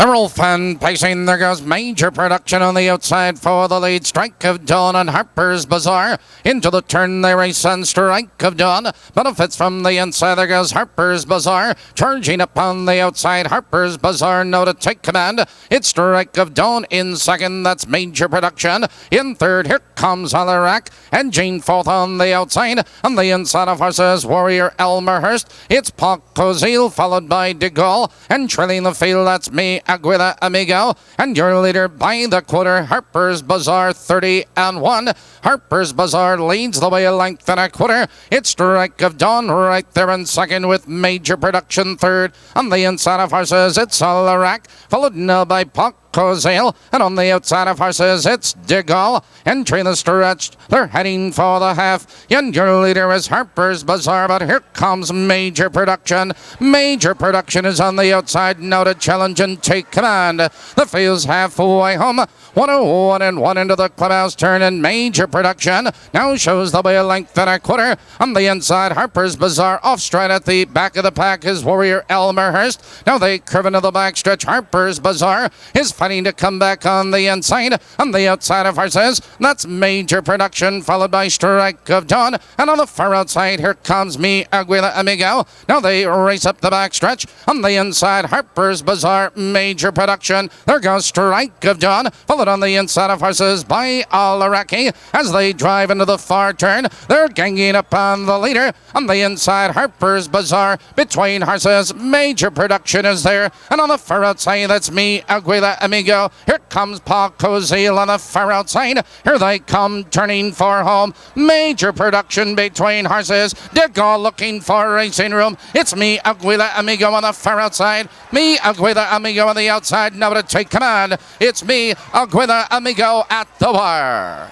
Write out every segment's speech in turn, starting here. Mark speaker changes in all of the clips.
Speaker 1: Earl Fan pacing, there goes Major Production on the outside for the lead. Strike of Dawn and Harper's Bazaar. Into the turn they race on Strike of Dawn. Benefits from the inside, there goes Harper's Bazaar. Charging up on the outside, Harper's Bazaar now to take command. It's Strike of Dawn in second, that's Major Production. In third, here comes Alarak. And Jane fourth on the outside. On the inside of horses, Warrior Elmerhurst. It's Pac Cozil, followed by De Gaulle. And trailing the field, that's me, Aguila Amigo, and your leader by the quarter, Harper's Bazaar, 30-1. Harper's Bazaar leads the way a length and a quarter. It's Strike of Dawn right there in second with Major Production third. On the inside of horses, it's Alarak, followed now by Pac Cozale, and on the outside of horses, it's De Gaulle. Entering the stretch, they're heading for the half, and your leader is Harper's Bazaar, but here comes Major Production. Major Production is on the outside now to challenge and take command. The field's halfway home. 101 and 1 into the clubhouse turn, and Major Production now shows the way a length and a quarter. On the inside, Harper's Bazaar off stride at the back of the pack is Warrior Elmerhurst. Now they curve into the back stretch. Harper's Bazaar is fighting to come back on the inside. On the outside of horses, that's Major Production, followed by Strike of Dawn. And on the far outside, here comes me, Aguila Amigo. Now they race up the back stretch. On the inside, Harper's Bazaar, Major Production. There goes Strike of Dawn, followed on the inside of horses by Alaraki as they drive into the far turn. They're ganging up on the leader. On the inside, Harper's Bazaar. Between horses, Major Production is there. And on the far outside, that's me, Aguila Amigo. Here comes Pac Cozil on the far outside. Here they come, turning for home. Major Production between horses. De Gaulle looking for racing room. It's me, Aguila Amigo on the far outside. Me, Aguila Amigo on the outside. Now to take command. It's me, Aguila Amigo at the wire.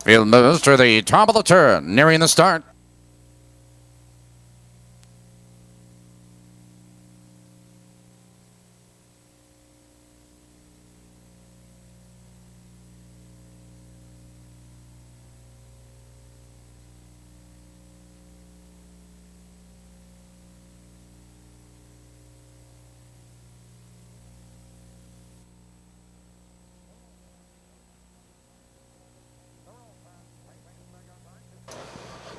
Speaker 1: Field moves to the top of the turn, nearing the start.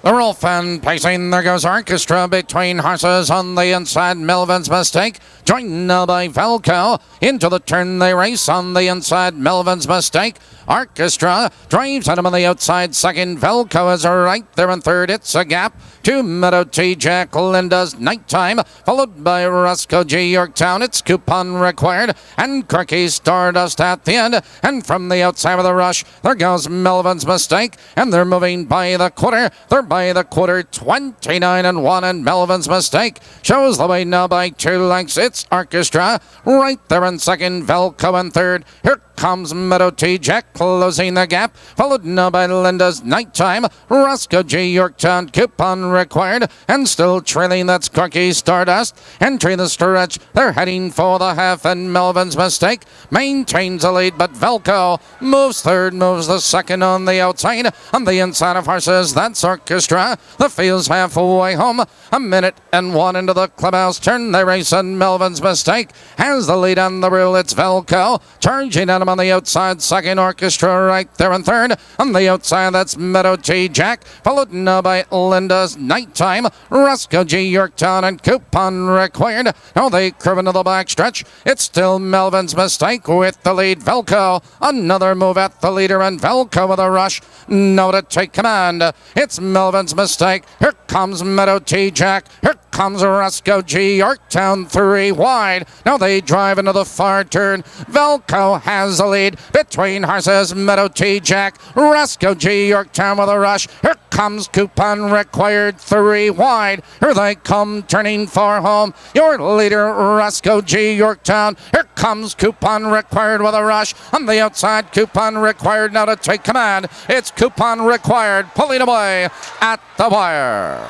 Speaker 1: Earl Fan pacing, there goes Orchestra between horses on the inside. Melvin's Mistake, joined now by Velco. Into the turn they race on the inside. Melvin's Mistake. Orchestra drives at him on the outside. Second, Velco is right there in third. It's a gap to Meadow T. Jack Linda's Nighttime, followed by Roscoe G. Yorktown. It's Coupon Required and Quirky Stardust at the end. And from the outside of the rush, there goes Melvin's Mistake, and they're moving by the quarter. They're by the quarter, 29-1, and Melvin's Mistake shows the way now by 2 lengths. It's Orchestra right there in second. Velco in third. Here comes Meadow T. Jack closing the gap, followed now by Linda's Nighttime. Roscoe G. Yorktown, Coupon Required, and still trailing, that's Quirky Stardust. Entering the stretch, they're heading for the half, and Melvin's Mistake maintains the lead, but Velco moves third, moves the second on the outside. On the inside of horses, that's Orchestra. The field's halfway home. 1:01 into the clubhouse turn they race, and Melvin's Mistake has the lead on the rule. It's Velco charging at him on the outside. Second, Orchestra right there in third. On the outside, that's Meadow T. Jack, followed now by Linda's Nighttime, Roscoe G. Yorktown, and Coupon Required. Now they curve into the back stretch. It's still Melvin's Mistake with the lead. Velco, another move at the leader, and Velco with a rush. Now to take command. It's Melvin's Mistake. Here comes Meadow T. Jack. Here comes Roscoe G. Yorktown 3 wide. Now they drive into the far turn. Velco has the lead between horses. Meadow T. Jack, Roscoe G. Yorktown with a rush. Here comes Coupon Required 3 wide. Here they come, turning for home. Your leader, Roscoe G. Yorktown. Here comes Coupon Required with a rush. On the outside, Coupon Required now to take command. It's Coupon Required pulling away at the wire.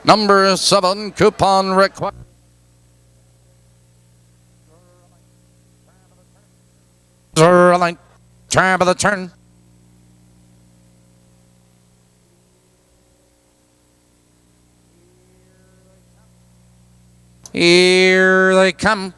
Speaker 1: Number 7, Coupon Request. Tab of the turn. Here they come.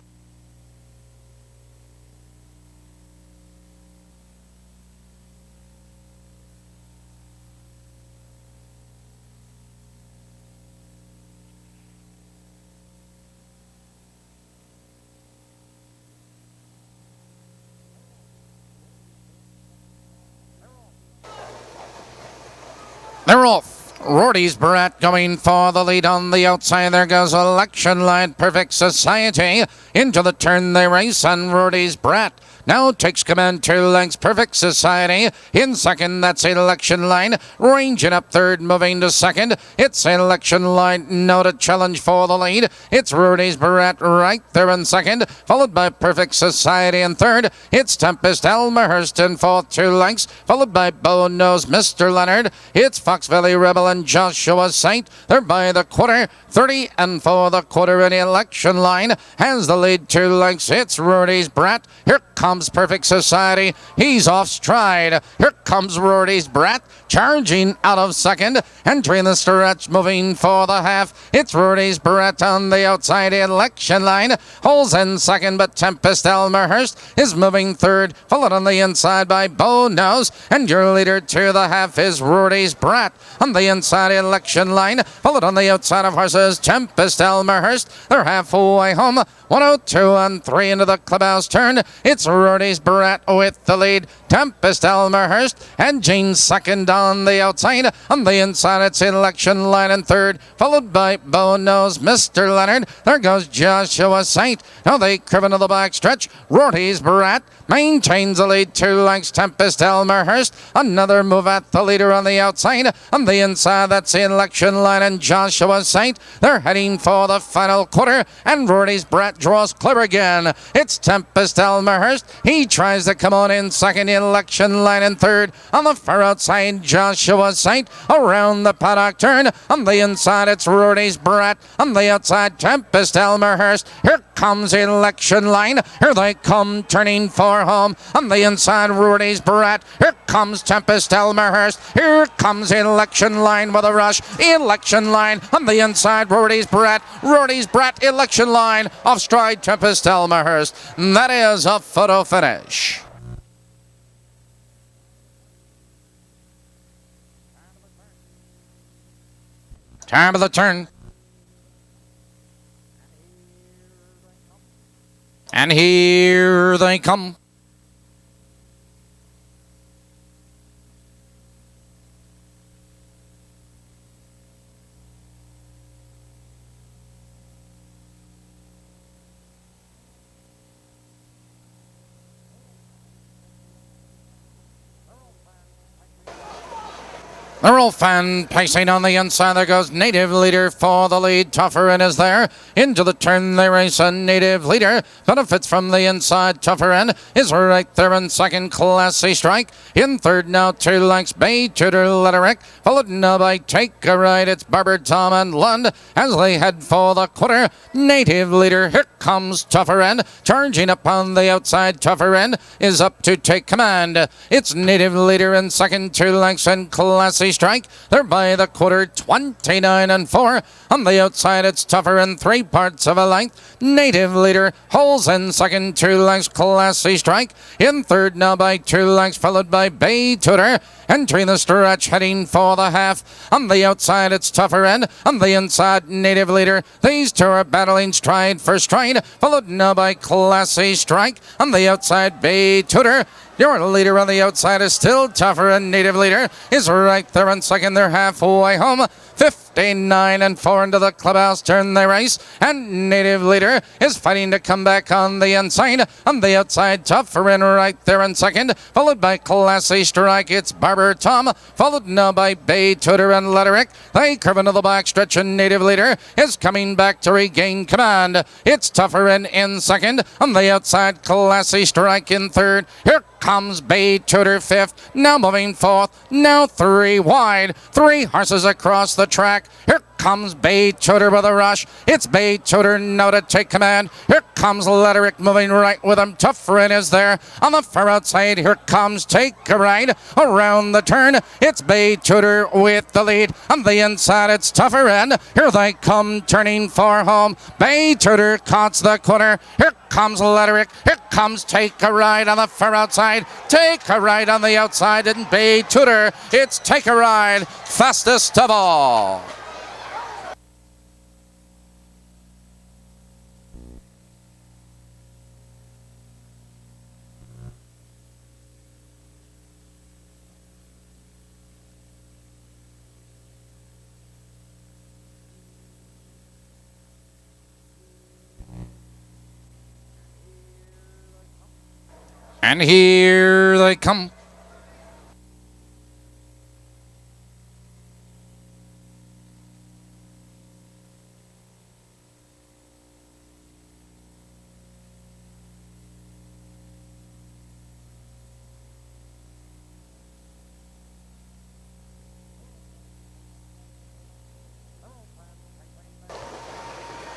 Speaker 1: They're off. Rorty's Brat going for the lead on the outside. There goes Election Line, Perfect Society. Into the turn they race, and Rorty's Brat now takes command 2 lengths. Perfect Society in second. That's Election Line. Ranging up third, moving to second. It's Election Line. No to challenge for the lead. It's Rorty's Brat right there in second, followed by Perfect Society in third. It's Tempest Elmerhurst in fourth, 2 lengths, followed by Bow Nose Mr. Leonard. It's Fox Valley Rebel and Joshua Saint. They're by the quarter. 30 and for the quarter in Election Line has the lead 2 lengths. It's Rorty's Brat. Here comes Perfect Society. He's off stride. Here comes Rorty's Brat charging out of second. Entering the stretch, moving for the half. It's Rorty's Brat on the outside. Election Line holds in second, but Tempest Elmerhurst is moving third, followed on the inside by Bow Nose. And your leader to the half is Rorty's Brat. On the inside, Election Line, followed on the outside of horses, Tempest Elmerhurst. They're halfway home. 102 and 3 into the clubhouse turn. It's Rorty's Brat with the lead. Tempest Elmerhurst and Jean second on the outside. On the inside, it's Election Line in third, followed by Bow Nose Mr. Leonard. There goes Joshua Saint. Now they curve into the back stretch. Rorty's Brat maintains the lead 2 lengths. Tempest Elmerhurst. Another move at the leader on the outside. On the inside, that's Election Line and Joshua Saint. They're heading for the final quarter, and Rorty's Brat draws clear again. It's Tempest Elmerhurst. He tries to come on in second. Election Line in third. On the far outside, Joshua Saint. Around the paddock turn. On the inside, it's Rorty's Brat. On the outside, Tempest Elmerhurst. Here comes Election Line. Here they come, turning for home. On the inside, Rorty's Brat. Here comes Tempest Elmerhurst. Here comes Election Line with a rush. Election Line on the inside, Rorty's Brat. Rorty's Brat, Election Line off stride, Tempest Elmerhurst. That is a photo finish. Time of the turn. And here they come. The Roll Fan pacing on the inside. There goes Native Leader for the lead. Tougher In is there. Into the turn they race a Native Leader. Benefits from the inside. Tougher In is right there in second. Classy Strike. In third now 2 lengths. Bay Tudor Letterick. Followed now by Take a Ride. It's Barber Tom and Lund as they head for the quarter. Native Leader. Here comes Tougher In. Charging up on the outside. Tougher In is up to take command. It's Native Leader in second. 2 lengths and Classy Strike. They're by the quarter, 29 and 4. On the outside, it's Tougher In 3 parts of a length. Native Leader holds in second, 2 lengths. Classy Strike in third now by 2 lengths, followed by Bay Tudor. Entering the stretch, heading for the half. On the outside, it's Tougher In. On the inside, Native Leader. These two are battling stride for stride, followed now by Classy Strike. On the outside, Bay Tudor. Your leader on the outside is still Tougher In. Native Leader is right there in second. They're halfway home. 59 and 4 into the clubhouse turn they race, and Native Leader is fighting to come back on the inside. On the outside, Tougher In right there in second, followed by Classy Strike. It's Barber Tom, followed now by Bay Tudor and Letterick. They curve into the back stretch, and Native Leader is coming back to regain command. It's Tougher In second. On the outside, Classy Strike in third. Here comes Bay Tudor fifth, now moving fourth, now 3 wide. 3 horses across the track. Here comes Bay Tudor with a rush. It's Bay Tudor now to take command. Here comes Letterick moving right with him. Tough Rin is there on the far outside. Here comes Take a Ride around the turn. It's Bay Tudor with the lead. On the inside, it's Tougher Rin. Here they come turning for home. Bay Tudor cuts the corner. Here comes Letterick. Here comes Take a Ride on the far outside. Take a Ride on the outside. And Bay Tudor, it's Take a Ride, fastest of all. And here they come.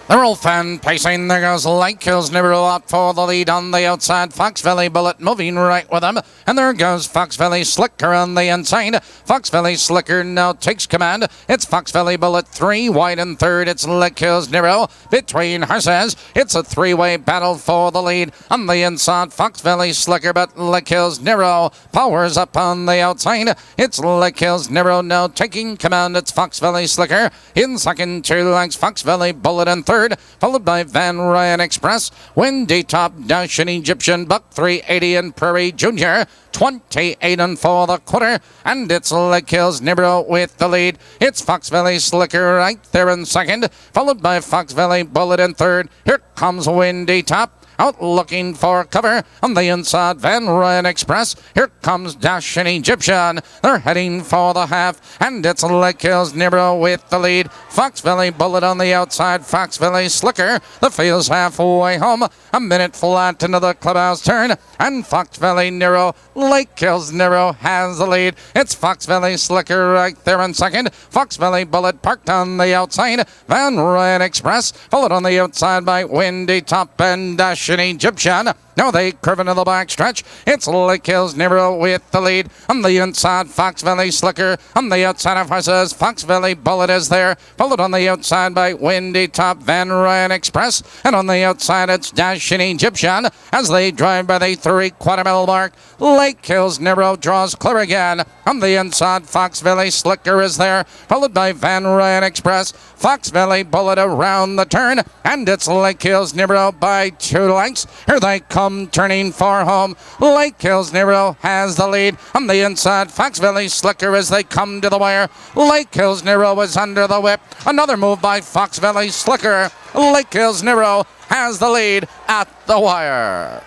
Speaker 1: They're all fan pacing. There goes Lake Hills Nibble up for the lead on the outside. Fox Valley Bullet moving right with them. And there goes Fox Valley Slicker on the inside. Fox Valley Slicker now takes command. It's Fox Valley Bullet 3 wide and third. It's Lake Hills Nibble between horses. It's a three-way battle for the lead. On the inside, Fox Valley Slicker, but Lake Hills Nibble powers up on the outside. It's Lake Hills Nibble now taking command. It's Fox Valley Slicker in second. 2 lengths Fox Valley Bullet in third. Followed by Van Ryan Express, Windy Top, Dash and Egyptian, Buck 380 and Prairie Junior, 28 and for the quarter, and it's Lake Hills Nibble with the lead. It's Fox Valley Slicker right there in second, followed by Fox Valley Bullet in third. Here comes Windy Top. Out looking for cover on the inside, Van Ryan Express. Here comes Dash and Egyptian. They're heading for the half, and it's Lake Hills Nibble with the lead. Fox Valley Bullet on the outside, Fox Valley Slicker. The field's halfway home. A minute flat into the clubhouse turn, and Fox Valley Nibble, Lake Hills Nibble has the lead. It's Fox Valley Slicker right there in second. Fox Valley Bullet parked on the outside. Van Ryan Express followed on the outside by Windy Top and Dash and Egyptian. Now they curve into the back stretch. It's Lake Hills Nibble with the lead. On the inside, Fox Valley Slicker. On the outside of horses, Fox Valley Bullet is there. Followed on the outside by Windy Top, Van Ryan Express. And on the outside, it's Dash and Egyptian. As they drive by the 3/4 mile mark, Lake Hills Nibble draws clear again. On the inside, Fox Valley Slicker is there. Followed by Van Ryan Express. Fox Valley Bullet around the turn. And it's Lake Hills Nibble by 2 lengths. Here they come turning for home. Lake Hills Nibble has the lead. On the inside, Fox Valley Slicker as they come to the wire. Lake Hills Nibble was under the whip. Another move by Fox Valley Slicker. Lake Hills Nibble has the lead at the wire.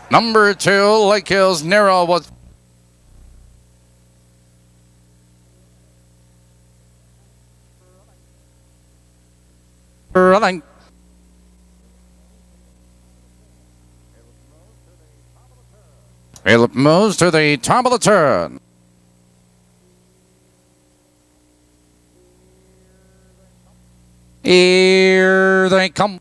Speaker 1: Number 2, Lake Hills Nibble was running. Philip moves to the top of the turn. Here they come.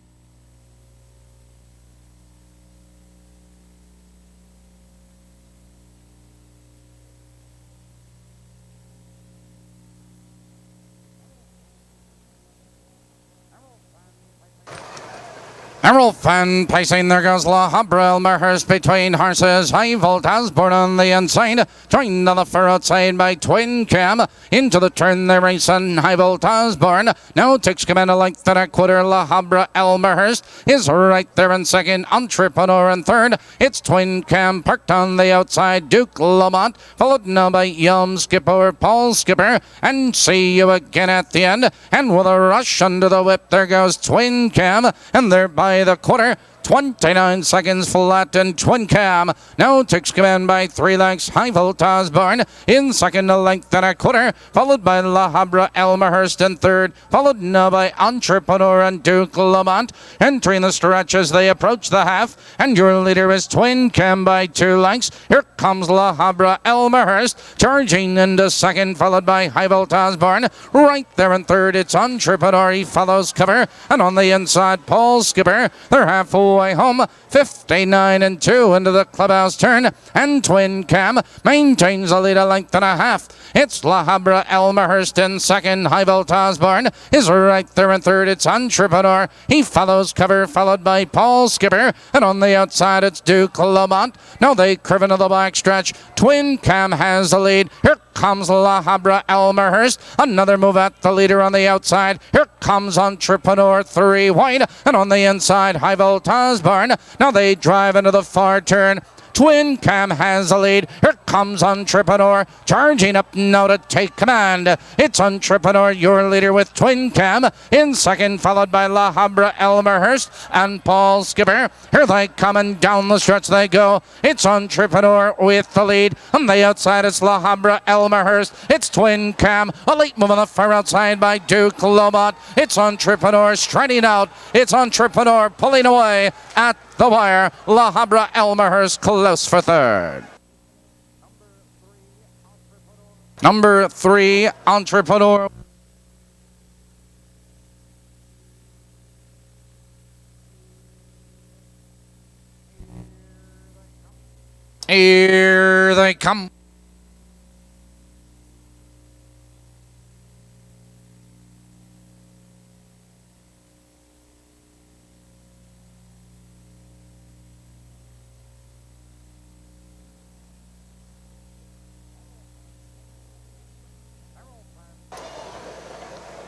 Speaker 1: Errol Fan pacing. There goes La Habra Elmerhurst between horses. High Volt Osborne on the inside. Joined on the far outside by Twin Cam. Into the turn they race on High Volt Osborne. Now takes command of length and a quarter. La Habra Elmerhurst is right there in second. Entrepreneur in third. It's Twin Cam parked on the outside. Duke Lamont followed now by Yum Skipper, Paul Skipper. And see you again at the end. And with a rush under the whip, there goes Twin Cam. And they're by the quarter. 29 seconds flat, and Twin Cam now takes command by 3 lengths. High Voltage Barn in second, a length and a quarter, followed by La Habra Elmhurst in third, followed now by Entrepreneur and Duke Lamont. Entering the stretch as they approach the half, and your leader is Twin Cam by 2 lengths. Here comes La Habra Elmhurst charging into second, followed by High Voltage Barn. Right there in third, it's Entrepreneur. He follows cover, and on the inside, Paul Skipper. They're halfway home, 59 and 2 into the clubhouse turn, and Twin Cam maintains a lead a length and a half. It's La Habra Elmhurst in second. High Voltage Barn is right there in third. It's Entrepreneur. He follows cover, followed by Paul Skipper, and on the outside, it's Duke Lamont. Now they curve into the back stretch. Twin Cam has the lead. Here comes La Habra Elmhurst. Another move at the leader on the outside. Here comes Entrepreneur, 3 wide, and on the inside, High Voltage Barn. Now they drive into the far turn. Twin Cam has the lead. Here comes Entrepreneur, charging up now to take command. It's Entrepreneur, your leader, with Twin Cam in second, followed by La Habra Elmhurst and Paul Skipper. Here they come, and down the stretch they go. It's Entrepreneur with the lead. On the outside, it's La Habra Elmhurst. It's Twin Cam. A late move on the far outside by Duke Lobot. It's Entrepreneur striding out. It's Entrepreneur pulling away at the wire. La Habra Elmhurst close for third. Number 3, Entrepreneur. Here they come.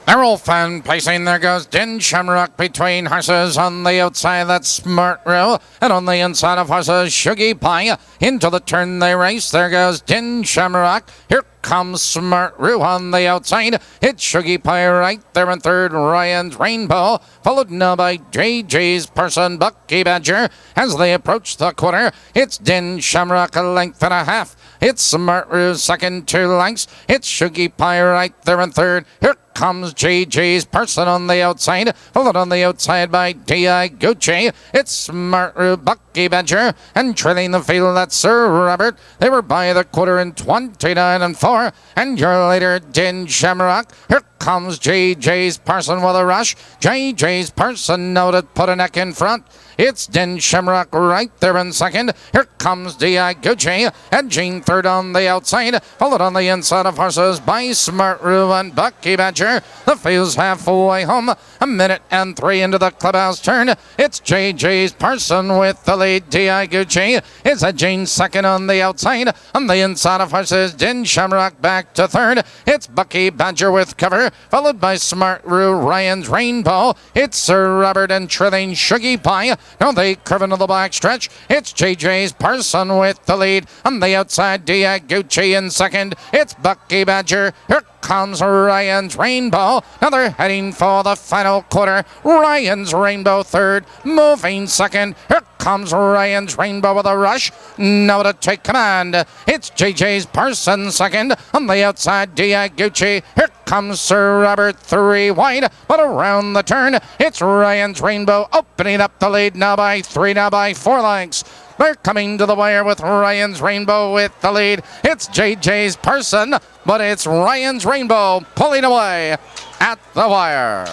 Speaker 1: Errol Fan pacing, there goes Din Shamrock between horses. On the outside, that's Smart Row, and on the inside of horses, Shuggy Pie. Into the turn they race, there goes Din Shamrock. Here comes Smart Row on the outside. It's Shuggy Pie right there in third, Ryan's Rainbow, followed now by JJ's Person, Bucky Badger. As they approach the quarter, it's Din Shamrock a length and a half. It's Smart Row second, 2 lengths. It's Shuggy Pie right there in third. Here comes JJ's Person on the outside, followed on the outside by D.I. Gucci. It's Smart Row, Bucky Badger, and trailing the field, that's Sir Robert. They were by the quarter in 29 and 4, and your leader, Din Shamrock. Here comes JJ's Person with a rush. JJ's Person now to put a neck in front. It's Din Shamrock right there in second. Here comes D.I. Gucci, edging third on the outside, followed on the inside of horses by Smart Row and Bucky Badger. The field's halfway home, 1:03 into the clubhouse turn. It's JJ's Person with the lead. D.I. Gucci is edging second on the outside. On the inside of horses, Din Shamrock back to third. It's Bucky Badger with cover, followed by Smart Row, Ryan's Rainbow. It's Sir Robert and trailing Shuggy Pie. Now they curve into the back stretch. It's JJ's Person with the lead. On the outside, D.I. Gucci in second. It's Bucky Badger. Here comes Ryan's Rainbow. Now they're heading for the final quarter. Ryan's Rainbow third, moving second. Here comes Ryan's Rainbow with a rush. Now to take command, it's JJ's Person second. On the outside, D.I. Gucci. Here comes Sir Robert, 3 wide, but around the turn, it's Ryan's Rainbow opening up the lead now by 3, now by 4 lengths. They're coming to the wire with Ryan's Rainbow with the lead. It's JJ's Person, but it's Ryan's Rainbow pulling away at the wire.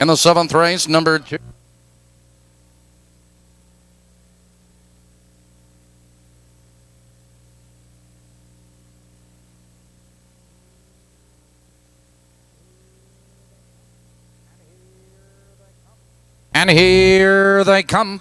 Speaker 1: In the 7th race, number 2. And here they come.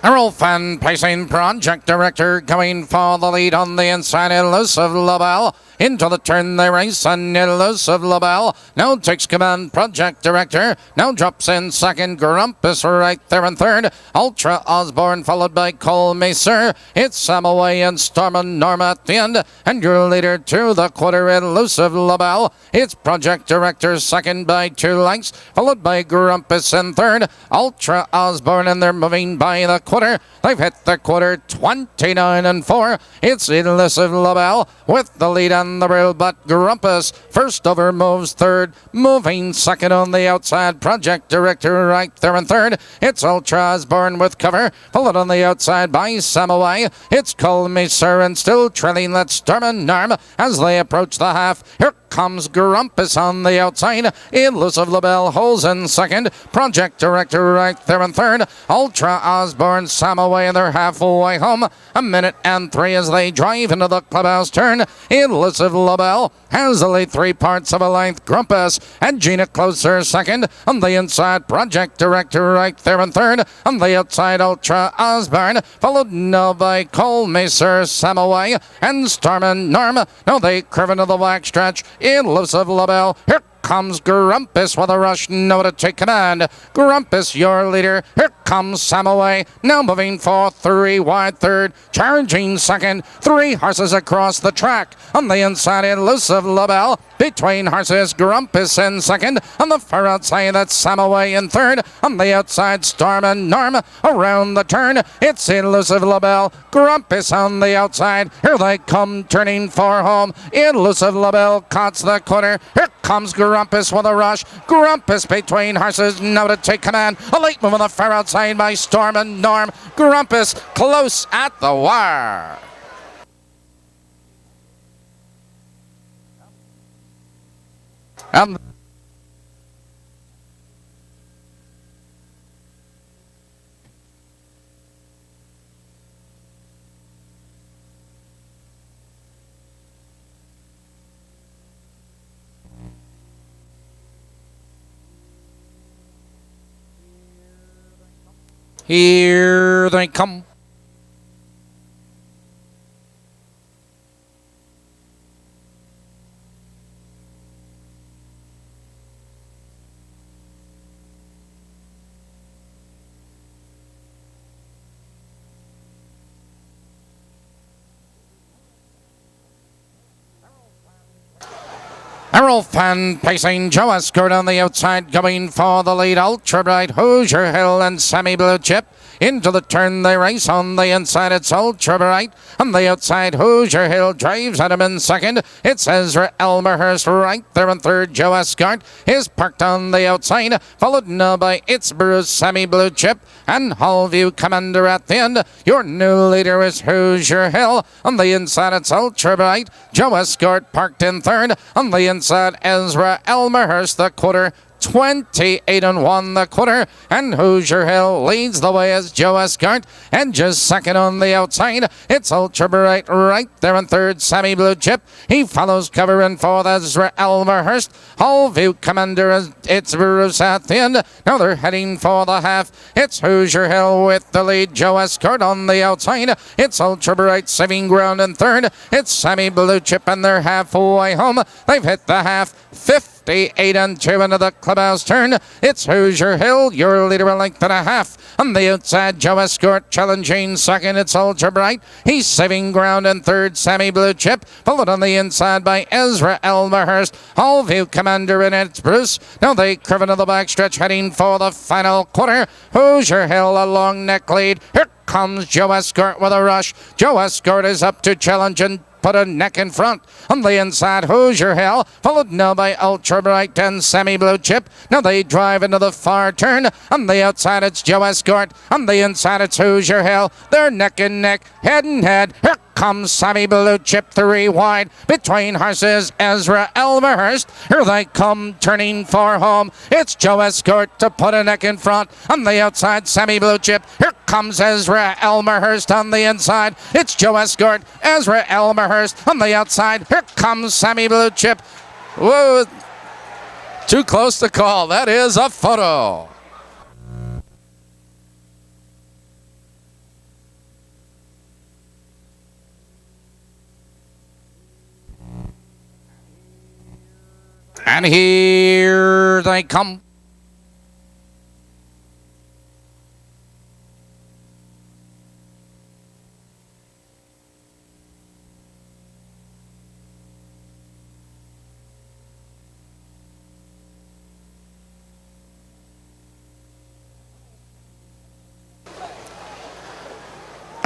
Speaker 1: Earl Fan pacing project director going for the lead on the inside. Elusive LaBelle into the turn they race, and Elusive LaBelle now takes command. Project director now drops in second. Grumpus right there in third. Ultra Osborne followed by Cole Macer. It's Samaway and Storm and Norma at the end, and your leader to the quarter, Elusive LaBelle. It's project director second by 2 lengths, followed by Grumpus in third. Ultra Osborne, and they're moving by the quarter. They've hit the quarter 29-4. It's Elusive LaBelle with the lead on the rail, but Grumpus first over moves third, moving second on the outside. Project director right there in third. It's Ultra Osborne with cover, followed on the outside by Samaway. It's Cole Macer, and still trailing that Storm and Norm as they approach the half. Here comes Grumpus on the outside. Elusive LaBelle holds in second. Project director right there in third. Ultra Osborne, Samaway, and they're halfway home. 1:03 as they drive into the clubhouse turn. Elusive LaBelle has the lead 3 parts of a length. Grumpus and Gina closer second. On the inside, project director right there in third. On the outside, Ultra Osborne, followed now by Cole Macer, Samaway, and Storm and Norm. Now they curve into the black stretch. Elusive LaBelle. Here comes Grumpus with a rush, now to take command. Grumpus, your leader. Here comes Samaway, now moving for 3 wide third, charging second. 3 horses across the track. On the inside, Elusive LaBelle. Between horses, Grumpus in second. On the far outside, that's Samaway in third. On the outside, Storm and Norm. Around the turn, it's Elusive LaBelle. Grumpus on the outside. Here they come, turning for home. Elusive LaBelle cuts the corner. Here comes Grumpus with a rush. Grumpus between horses, now to take command. A late move on the far outside by Storm and Norm. Grumpus close at the wire. And here they come. Earl Fan pacing, Joe Escort on the outside, going for the lead. Ultra Bright, Hoosier Hill, and Semi Blue Chip. Into the turn they race. On the inside, it's Ultra Bright. On the outside, Hoosier Hill drives at him in second. It's Ezra Elmerhurst right there in third. Joe Escort is parked on the outside, followed now by It's Bruce, Semi Blue Chip, and Hallview Commander at the end. Your new leader is Hoosier Hill. On the inside, it's Ultra Bright. Joe Escort parked in third. On the inside, Ezra Elmerhurst, the quarter. 28-1 the quarter, and Hoosier Hill leads the way as Joe Escort, and just second on the outside, it's Ultra Bright right there in third. Sammy Blue Chip, he follows cover in fourth. Ezra Elmerhurst, Hallview Commander, as it's Bruce at the end. Now they're heading for the half. It's Hoosier Hill with the lead. Joe Escort on the outside. It's Ultra Bright saving ground in third. It's Sammy Blue Chip, and they're halfway home. They've hit the half. 58-2 into the clubhouse turn. It's Hoosier Hill, your leader, a length and a half. On the outside, Joe Escort challenging second. It's Ultra Bright. He's saving ground in third. Sammy Blue Chip, followed on the inside by Ezra Elmerhurst. Hallview Commander, and it's Bruce. Now they curve into the backstretch, heading for the final quarter. Hoosier Hill, a long neck lead. Here comes Joe Escort with a rush. Joe Escort is up to challenge and put a neck in front. On the inside, Hoosier Hill, followed now by Ultra Bright and Semi Blue Chip. Now they drive into the far turn. On the outside, it's Joe Escort. On the inside, it's Hoosier Hill. They're neck and neck, head and head. Here comes Sammy Blue Chip, 3 wide. Between horses, Ezra Elmerhurst. Here they come, turning for home. It's Joe Escort to put a neck in front. On the outside, Sammy Blue Chip. Here comes Ezra Elmerhurst on the inside. It's Joe Escort, Ezra Elmerhurst on the outside. Here comes Sammy Blue Chip. Whoa, too close to call. That is a photo. And here they come.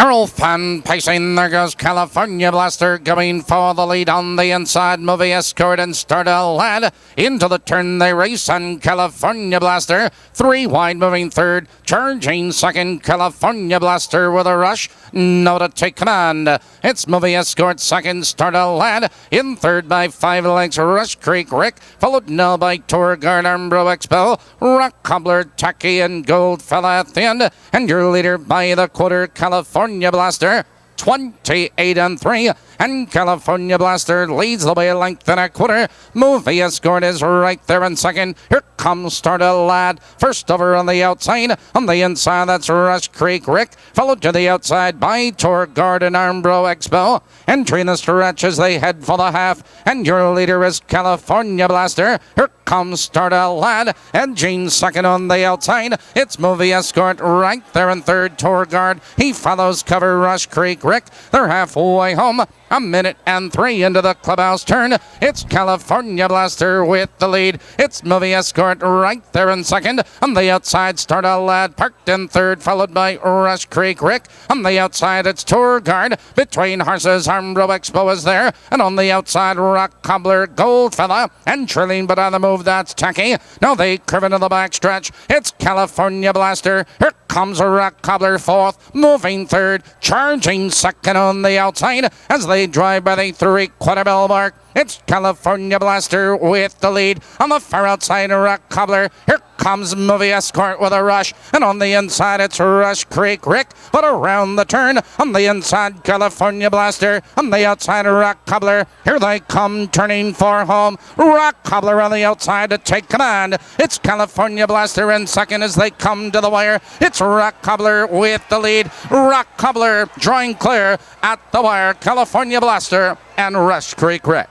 Speaker 1: Earl Fan pacing, there goes California Blaster going for the lead on the inside. Movie Escort and Starter Lad into the turn they race, and California Blaster 3 wide moving third, charging second. California Blaster with a rush, now to take command. It's Movie Escort second, Starter Lad in third by 5 lengths. Rush Creek Rick followed now by Tour Guard Armbro Expo, Rock Cobbler Tacky and Gold Fella at the end, and your leader by the quarter California Blaster 28 and 3, and California Blaster leads the way a length and a quarter. Movie Escort is right there in second. Here comes Starter Lad first over on the outside. On the inside, that's Rush Creek Rick, followed to the outside by Tour Guard and Armbro Expo. Entering the stretch as they head for the half, and your leader is California Blaster. Here comes Starter Lad, and Gene second on the outside. It's Movie Escort right there in third. Tour Guard, he follows cover Rush Creek Rick. They're halfway home. A minute and 3 into the clubhouse turn. It's California Blaster with the lead. It's Movie Escort right there in second. On the outside, Starter Lad parked in third, followed by Rush Creek Rick. On the outside, it's Tour Guard. Between horses, Armbro Expo is there. And on the outside, Rock Cobbler, Gold Fella. And trailing but on the move, that's Tacky. Now they curve into the back stretch. It's California Blaster. Here comes Rock Cobbler fourth, moving third, charging second on the outside as they drive by the 3/4 mile mark. It's California Blaster with the lead. On the far outside, Rock Cobbler. Here comes Movie Escort with a rush. And on the inside, it's Rush Creek Rick. But around the turn, on the inside, California Blaster. On the outside, Rock Cobbler. Here they come, turning for home. Rock Cobbler on the outside to take command. It's California Blaster in second as they come to the wire. It's Rock Cobbler with the lead. Rock Cobbler drawing clear at the wire. California Blaster and Rush Creek Rick.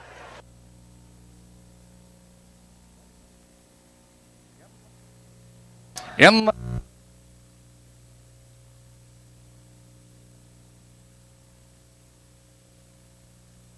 Speaker 1: In